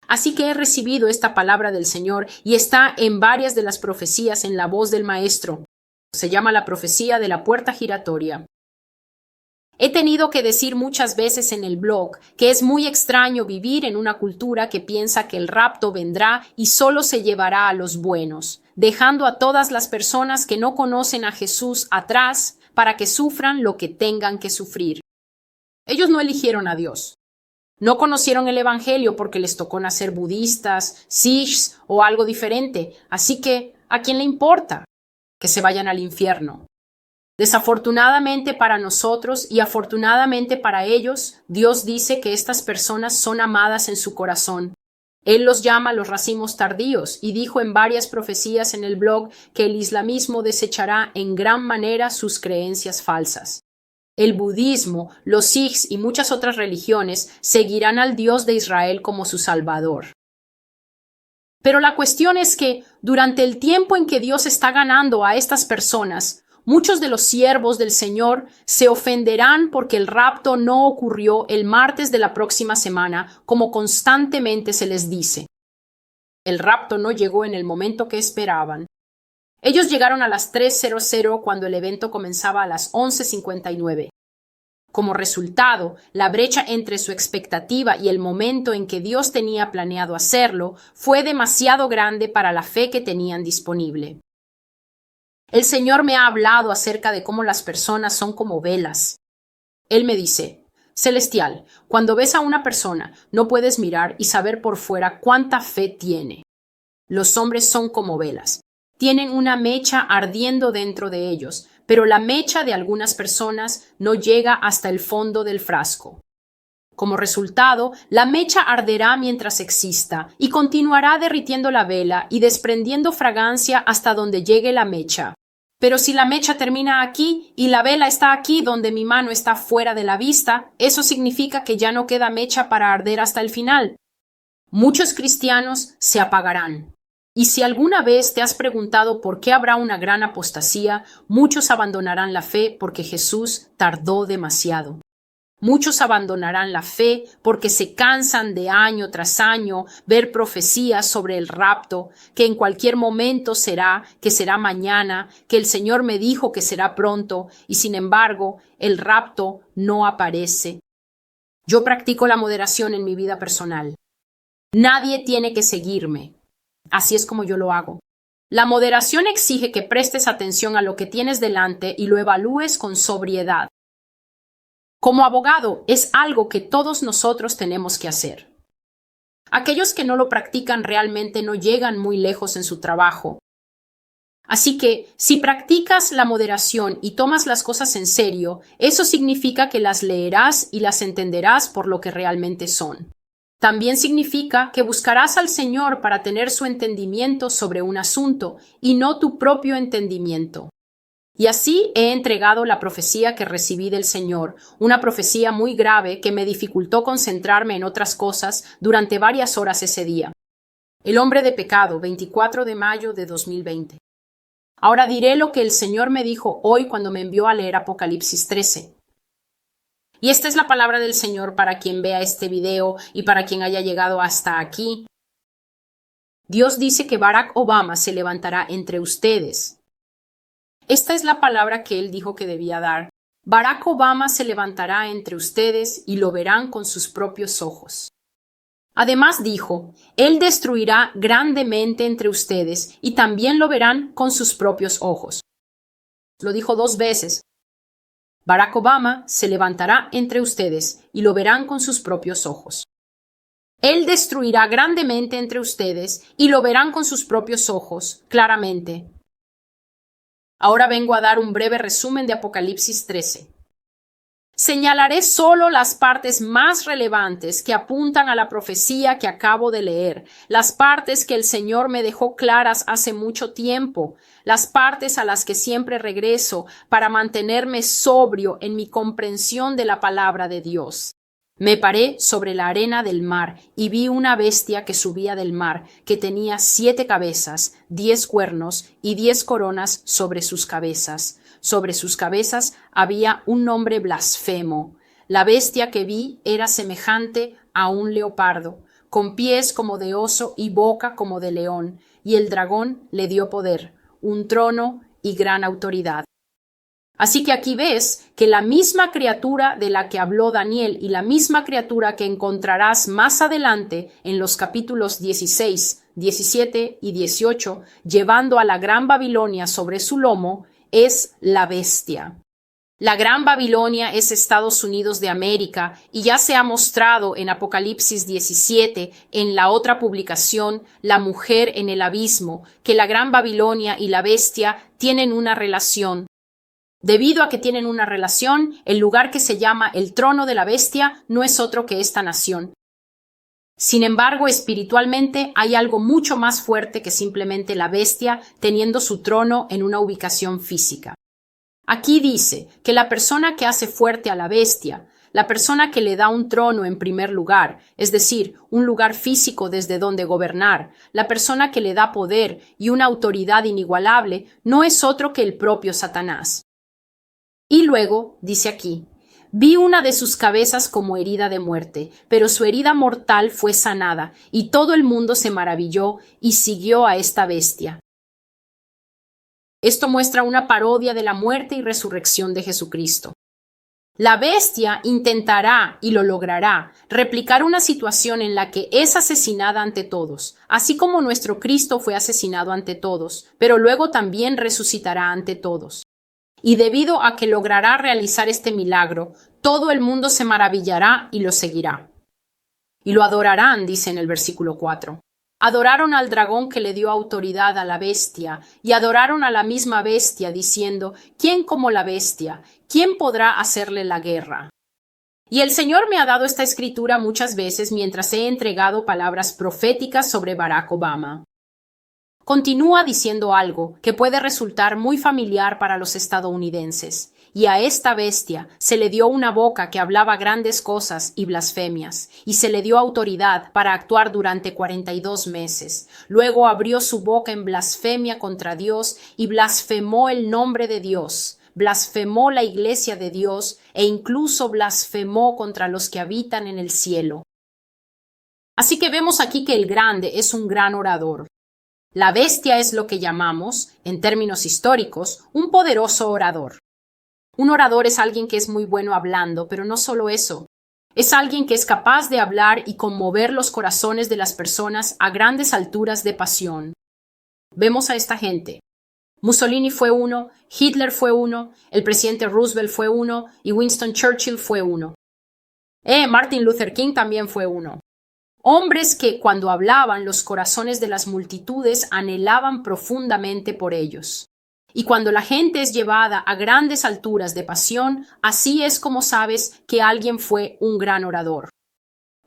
Así que he recibido esta palabra del Señor y está en varias de las profecías en la voz del Maestro. Se llama la profecía de la puerta giratoria. He tenido que decir muchas veces en el blog que es muy extraño vivir en una cultura que piensa que el rapto vendrá y solo se llevará a los buenos, dejando a todas las personas que no conocen a Jesús atrás para que sufran lo que tengan que sufrir. Ellos no eligieron a Dios. No conocieron el Evangelio porque les tocó nacer budistas, sikhs o algo diferente. Así que, ¿a quién le importa? Que se vayan al infierno. Desafortunadamente para nosotros y afortunadamente para ellos, Dios dice que estas personas son amadas en su corazón. Él los llama los racimos tardíos y dijo en varias profecías en el blog que el islamismo desechará en gran manera sus creencias falsas. El budismo, los sikhs y muchas otras religiones seguirán al Dios de Israel como su Salvador. Pero la cuestión es que, durante el tiempo en que Dios está ganando a estas personas, muchos de los siervos del Señor se ofenderán porque el rapto no ocurrió el martes de la próxima semana, como constantemente se les dice. El rapto no llegó en el momento que esperaban. Ellos llegaron a las 3:00 cuando el evento comenzaba a las 11:59. Como resultado, la brecha entre su expectativa y el momento en que Dios tenía planeado hacerlo fue demasiado grande para la fe que tenían disponible. El Señor me ha hablado acerca de cómo las personas son como velas. Él me dice: Celestial, cuando ves a una persona, no puedes mirar y saber por fuera cuánta fe tiene. Los hombres son como velas. Tienen una mecha ardiendo dentro de ellos, pero la mecha de algunas personas no llega hasta el fondo del frasco. Como resultado, la mecha arderá mientras exista y continuará derritiendo la vela y desprendiendo fragancia hasta donde llegue la mecha. Pero si la mecha termina aquí y la vela está aquí donde mi mano está fuera de la vista, eso significa que ya no queda mecha para arder hasta el final. Muchos cristianos se apagarán. Y si alguna vez te has preguntado por qué habrá una gran apostasía, muchos abandonarán la fe porque Jesús tardó demasiado. Muchos abandonarán la fe porque se cansan de año tras año ver profecías sobre el rapto, que en cualquier momento será, que será mañana, que el Señor me dijo que será pronto, y sin embargo, el rapto no aparece. Yo practico la moderación en mi vida personal. Nadie tiene que seguirme. Así es como yo lo hago. La moderación exige que prestes atención a lo que tienes delante y lo evalúes con sobriedad. Como abogado, es algo que todos nosotros tenemos que hacer. Aquellos que no lo practican realmente no llegan muy lejos en su trabajo. Así que, si practicas la moderación y tomas las cosas en serio, eso significa que las leerás y las entenderás por lo que realmente son. También significa que buscarás al Señor para tener su entendimiento sobre un asunto y no tu propio entendimiento. Y así he entregado la profecía que recibí del Señor, una profecía muy grave que me dificultó concentrarme en otras cosas durante varias horas ese día. El hombre de pecado, 24 de mayo de 2020. Ahora diré lo que el Señor me dijo hoy cuando me envió a leer Apocalipsis 13. Y esta es la palabra del Señor para quien vea este video y para quien haya llegado hasta aquí. Dios dice que Barack Obama se levantará entre ustedes. Esta es la palabra que él dijo que debía dar. Barack Obama se levantará entre ustedes y lo verán con sus propios ojos. Además dijo, él destruirá grandemente entre ustedes y también lo verán con sus propios ojos. Lo dijo 2 veces. Barack Obama se levantará entre ustedes y lo verán con sus propios ojos. Él destruirá grandemente entre ustedes y lo verán con sus propios ojos, claramente. Ahora vengo a dar un breve resumen de Apocalipsis 13. Señalaré solo las partes más relevantes que apuntan a la profecía que acabo de leer, las partes que el Señor me dejó claras hace mucho tiempo, las partes a las que siempre regreso para mantenerme sobrio en mi comprensión de la palabra de Dios. Me paré sobre la arena del mar y vi una bestia que subía del mar, que tenía 7 cabezas, 10 cuernos y 10 coronas sobre sus cabezas. Sobre sus cabezas había un nombre blasfemo. La bestia que vi era semejante a un leopardo, con pies como de oso y boca como de león, y el dragón le dio poder, un trono y gran autoridad. Así que aquí ves que la misma criatura de la que habló Daniel y la misma criatura que encontrarás más adelante en los capítulos 16, 17 y 18, llevando a la Gran Babilonia sobre su lomo, es la bestia. La Gran Babilonia es Estados Unidos de América y ya se ha mostrado en Apocalipsis 17, en la otra publicación, La mujer en el abismo, que la Gran Babilonia y la bestia tienen una relación. Debido a que tienen una relación, el lugar que se llama el trono de la bestia no es otro que esta nación. Sin embargo, espiritualmente hay algo mucho más fuerte que simplemente la bestia teniendo su trono en una ubicación física. Aquí dice que la persona que hace fuerte a la bestia, la persona que le da un trono en primer lugar, es decir, un lugar físico desde donde gobernar, la persona que le da poder y una autoridad inigualable, no es otro que el propio Satanás. Y luego, dice aquí, vi una de sus cabezas como herida de muerte, pero su herida mortal fue sanada, y todo el mundo se maravilló y siguió a esta bestia. Esto muestra una parodia de la muerte y resurrección de Jesucristo. La bestia intentará, y lo logrará, replicar una situación en la que es asesinada ante todos, así como nuestro Cristo fue asesinado ante todos, pero luego también resucitará ante todos. Y debido a que logrará realizar este milagro, todo el mundo se maravillará y lo seguirá. Y lo adorarán, dice en el versículo 4. Adoraron al dragón que le dio autoridad a la bestia, y adoraron a la misma bestia, diciendo, ¿quién como la bestia? ¿Quién podrá hacerle la guerra? Y el Señor me ha dado esta escritura muchas veces mientras he entregado palabras proféticas sobre Barack Obama. Continúa diciendo algo que puede resultar muy familiar para los estadounidenses. Y a esta bestia se le dio una boca que hablaba grandes cosas y blasfemias, y se le dio autoridad para actuar durante 42 meses. Luego abrió su boca en blasfemia contra Dios y blasfemó el nombre de Dios, blasfemó la iglesia de Dios e incluso blasfemó contra los que habitan en el cielo. Así que vemos aquí que el grande es un gran orador. La bestia es lo que llamamos, en términos históricos, un poderoso orador. Un orador es alguien que es muy bueno hablando, pero no solo eso. Es alguien que es capaz de hablar y conmover los corazones de las personas a grandes alturas de pasión. Vemos a esta gente. Mussolini fue uno, Hitler fue uno, el presidente Roosevelt fue uno y Winston Churchill fue uno. Martin Luther King también fue uno. Hombres que cuando hablaban los corazones de las multitudes anhelaban profundamente por ellos. Y cuando la gente es llevada a grandes alturas de pasión, así es como sabes que alguien fue un gran orador.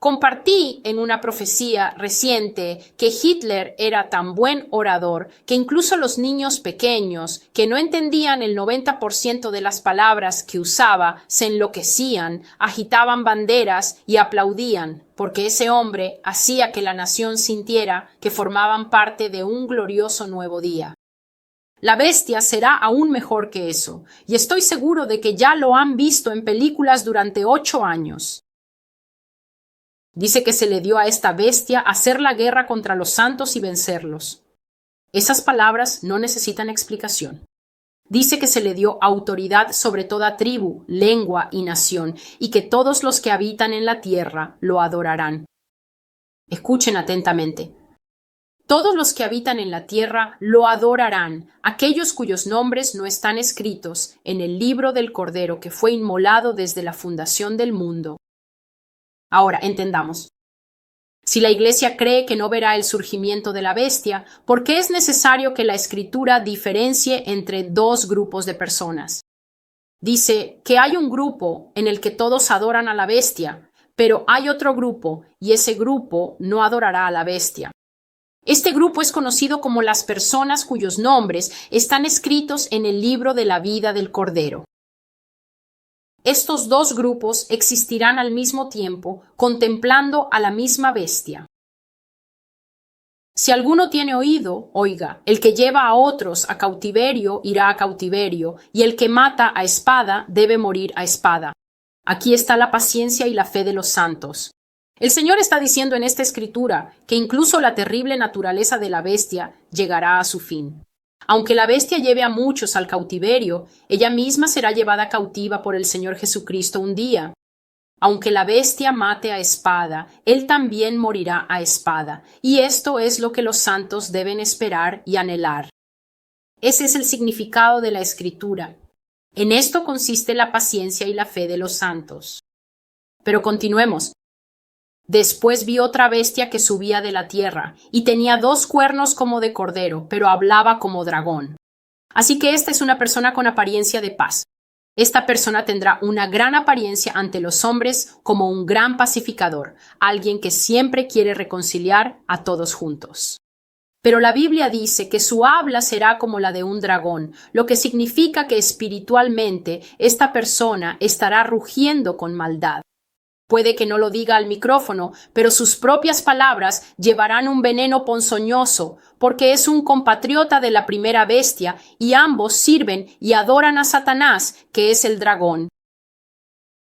Compartí en una profecía reciente que Hitler era tan buen orador que incluso los niños pequeños, que no entendían el 90% de las palabras que usaba, se enloquecían, agitaban banderas y aplaudían, porque ese hombre hacía que la nación sintiera que formaban parte de un glorioso nuevo día. La bestia será aún mejor que eso, y estoy seguro de que ya lo han visto en películas durante 8 años. Dice que se le dio a esta bestia hacer la guerra contra los santos y vencerlos. Esas palabras no necesitan explicación. Dice que se le dio autoridad sobre toda tribu, lengua y nación, y que todos los que habitan en la tierra lo adorarán. Escuchen atentamente. Todos los que habitan en la tierra lo adorarán, aquellos cuyos nombres no están escritos en el libro del Cordero que fue inmolado desde la fundación del mundo. Ahora, entendamos. Si la Iglesia cree que no verá el surgimiento de la bestia, ¿por qué es necesario que la Escritura diferencie entre dos grupos de personas? Dice que hay un grupo en el que todos adoran a la bestia, pero hay otro grupo y ese grupo no adorará a la bestia. Este grupo es conocido como las personas cuyos nombres están escritos en el libro de la vida del Cordero. Estos dos grupos existirán al mismo tiempo, contemplando a la misma bestia. Si alguno tiene oído, oiga, el que lleva a otros a cautiverio irá a cautiverio, y el que mata a espada debe morir a espada. Aquí está la paciencia y la fe de los santos. El Señor está diciendo en esta escritura que incluso la terrible naturaleza de la bestia llegará a su fin. Aunque la bestia lleve a muchos al cautiverio, ella misma será llevada cautiva por el Señor Jesucristo un día. Aunque la bestia mate a espada, él también morirá a espada, y esto es lo que los santos deben esperar y anhelar. Ese es el significado de la escritura. En esto consiste la paciencia y la fe de los santos. Pero continuemos. Después vi otra bestia que subía de la tierra, y tenía 2 cuernos como de cordero, pero hablaba como dragón. Así que esta es una persona con apariencia de paz. Esta persona tendrá una gran apariencia ante los hombres como un gran pacificador, alguien que siempre quiere reconciliar a todos juntos. Pero la Biblia dice que su habla será como la de un dragón, lo que significa que espiritualmente esta persona estará rugiendo con maldad. Puede que no lo diga al micrófono, pero sus propias palabras llevarán un veneno ponzoñoso, porque es un compatriota de la primera bestia y ambos sirven y adoran a Satanás, que es el dragón.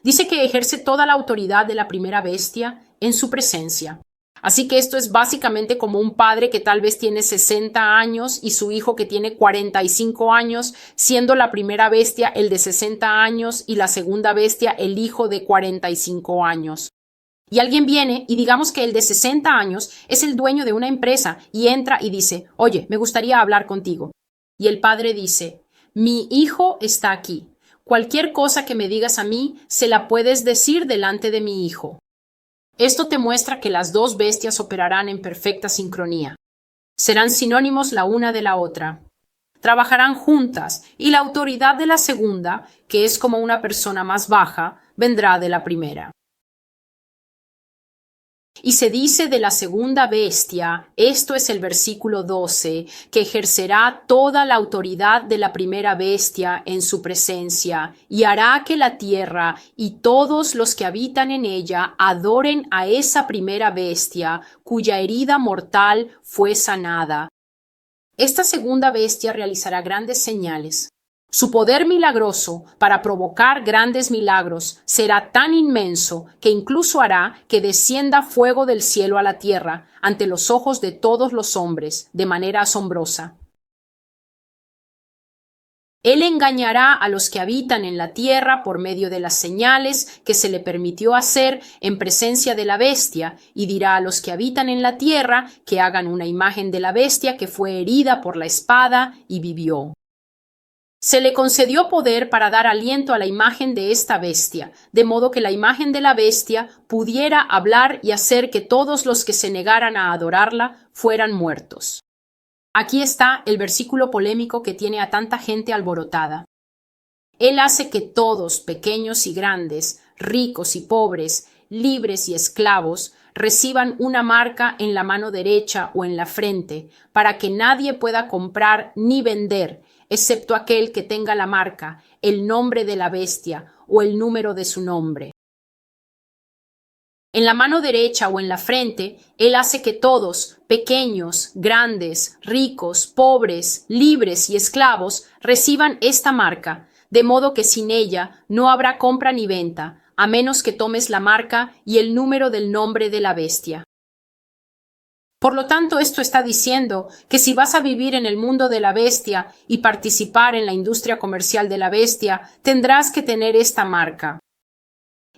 Dice que ejerce toda la autoridad de la primera bestia en su presencia. Así que esto es básicamente como un padre que tal vez tiene 60 años y su hijo que tiene 45 años, siendo la primera bestia el de 60 años y la segunda bestia el hijo de 45 años. Y alguien viene y digamos que el de 60 años es el dueño de una empresa y entra y dice, oye, me gustaría hablar contigo. Y el padre dice, mi hijo está aquí. Cualquier cosa que me digas a mí, se la puedes decir delante de mi hijo. Esto te muestra que las dos bestias operarán en perfecta sincronía. Serán sinónimos la una de la otra. Trabajarán juntas y la autoridad de la segunda, que es como una persona más baja, vendrá de la primera. Y se dice de la segunda bestia, esto es el versículo 12, que ejercerá toda la autoridad de la primera bestia en su presencia, y hará que la tierra y todos los que habitan en ella adoren a esa primera bestia, cuya herida mortal fue sanada. Esta segunda bestia realizará grandes señales. Su poder milagroso para provocar grandes milagros será tan inmenso que incluso hará que descienda fuego del cielo a la tierra ante los ojos de todos los hombres de manera asombrosa. Él engañará a los que habitan en la tierra por medio de las señales que se le permitió hacer en presencia de la bestia, y dirá a los que habitan en la tierra que hagan una imagen de la bestia que fue herida por la espada y vivió. Se le concedió poder para dar aliento a la imagen de esta bestia, de modo que la imagen de la bestia pudiera hablar y hacer que todos los que se negaran a adorarla fueran muertos. Aquí está el versículo polémico que tiene a tanta gente alborotada. Él hace que todos, pequeños y grandes, ricos y pobres, libres y esclavos, reciban una marca en la mano derecha o en la frente, para que nadie pueda comprar ni vender, excepto aquel que tenga la marca, el nombre de la bestia o el número de su nombre. En la mano derecha o en la frente, Él hace que todos, pequeños, grandes, ricos, pobres, libres y esclavos, reciban esta marca, de modo que sin ella no habrá compra ni venta, a menos que tomes la marca y el número del nombre de la bestia. Por lo tanto, esto está diciendo que si vas a vivir en el mundo de la bestia y participar en la industria comercial de la bestia, tendrás que tener esta marca.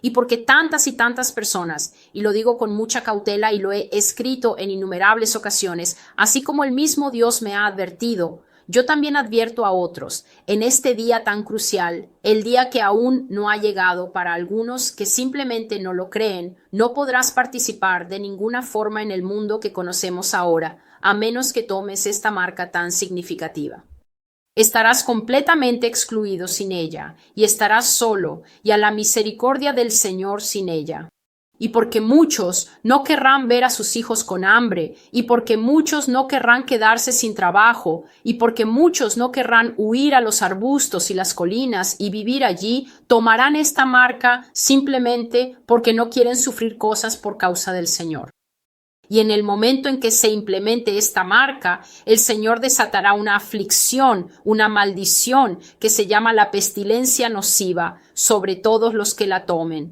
Y porque tantas y tantas personas, y lo digo con mucha cautela y lo he escrito en innumerables ocasiones, así como el mismo Dios me ha advertido, yo también advierto a otros, en este día tan crucial, el día que aún no ha llegado para algunos que simplemente no lo creen, no podrás participar de ninguna forma en el mundo que conocemos ahora, a menos que tomes esta marca tan significativa. Estarás completamente excluido sin ella, y estarás solo, y a la misericordia del Señor sin ella. Y porque muchos no querrán ver a sus hijos con hambre, y porque muchos no querrán quedarse sin trabajo, y porque muchos no querrán huir a los arbustos y las colinas y vivir allí, tomarán esta marca simplemente porque no quieren sufrir cosas por causa del Señor. Y en el momento en que se implemente esta marca, el Señor desatará una aflicción, una maldición que se llama la pestilencia nociva sobre todos los que la tomen.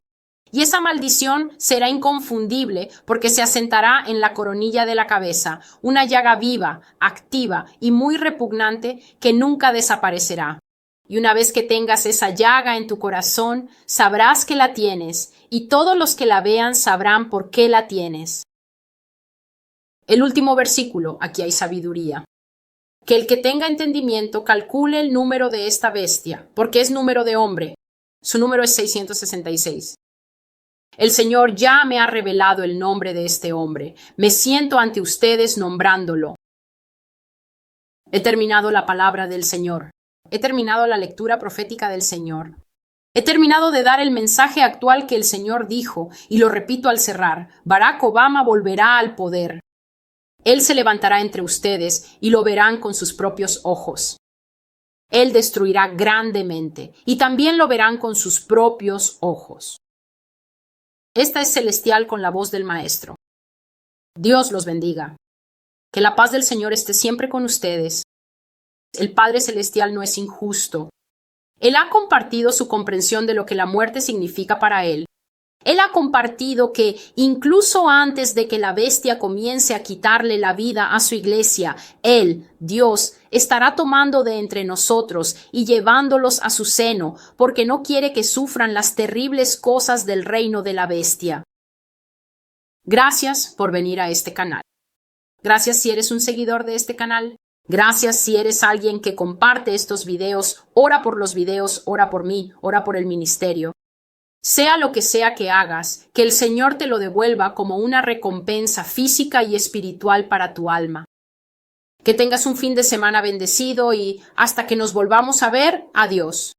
Y esa maldición será inconfundible porque se asentará en la coronilla de la cabeza, una llaga viva, activa y muy repugnante que nunca desaparecerá. Y una vez que tengas esa llaga en tu corazón, sabrás que la tienes, y todos los que la vean sabrán por qué la tienes. El último versículo, aquí hay sabiduría. Que el que tenga entendimiento calcule el número de esta bestia, porque es número de hombre. Su número es 666. El Señor ya me ha revelado el nombre de este hombre. Me siento ante ustedes nombrándolo. He terminado la palabra del Señor. He terminado la lectura profética del Señor. He terminado de dar el mensaje actual que el Señor dijo, y lo repito al cerrar. Barack Obama volverá al poder. Él se levantará entre ustedes y lo verán con sus propios ojos. Él destruirá grandemente y también lo verán con sus propios ojos. Esta es Celestial con la voz del Maestro. Dios los bendiga. Que la paz del Señor esté siempre con ustedes. El Padre Celestial no es injusto. Él ha compartido su comprensión de lo que la muerte significa para él. Él ha compartido que incluso antes de que la bestia comience a quitarle la vida a su iglesia, Él, Dios, estará tomando de entre nosotros y llevándolos a su seno, porque no quiere que sufran las terribles cosas del reino de la bestia. Gracias por venir a este canal. Gracias si eres un seguidor de este canal. Gracias si eres alguien que comparte estos videos. Ora por los videos, ora por mí, ora por el ministerio. Sea lo que sea que hagas, que el Señor te lo devuelva como una recompensa física y espiritual para tu alma. Que tengas un fin de semana bendecido y hasta que nos volvamos a ver, adiós.